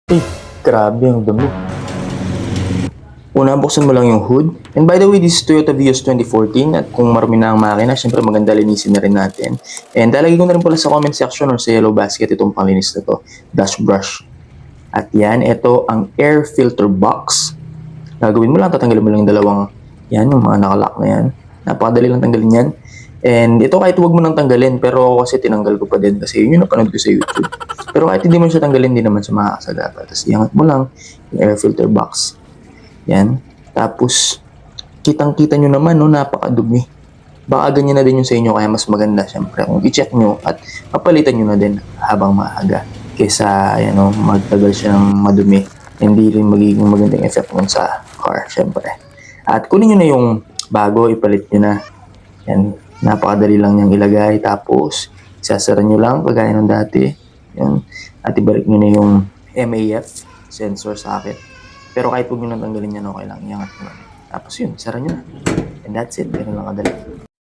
Eh, grabe ang dumi. Una, buksan mo lang yung hood. And by the way, this is Toyota Vios 2014 at kung marumi na ang makina, syempre maganda linisin na rin natin. And lalagay ko na rin pala sa comment section or sa yellow basket itong panglinis na to, dash brush. At yan, ito ang air filter box. Gagawin mo lang, tatanggalin mo lang yung dalawang, yan, yung mga nakalock na yan. Napakadali lang tanggalin yan. And ito kahit huwag mo nang tanggalin, pero ako kasi tinanggal ko pa din kasi yun yung napanood ko sa YouTube. Pero kahit hindi mo siya tanggalin, hindi naman siya makakasagapa. Tapos iangat mo lang yung air filter box. Yan. Tapos, kitang-kita nyo naman, no, napakadumi. Baka ganyan na din yung sa inyo, kaya mas maganda, syempre, kung i-check nyo at papalitan nyo na din habang maaga. Kesa, ayan, no, magtagal siya ng madumi. Hindi rin magiging magandang effect nun sa car, syempre. At kunin nyo na yung bago, ipalit nyo na. Yan, napakadali lang niyang ilagay. Tapos, isasara nyo lang, kagaya ng dati. Yan. At ibalik nyo na yung MAF, sensor socket. Pero kahit huwag nyo nang tanggalin yan, okay lang. Iangat nyo lang. Tapos yun, sara nyo na. And that's it. Ganun lang kadali.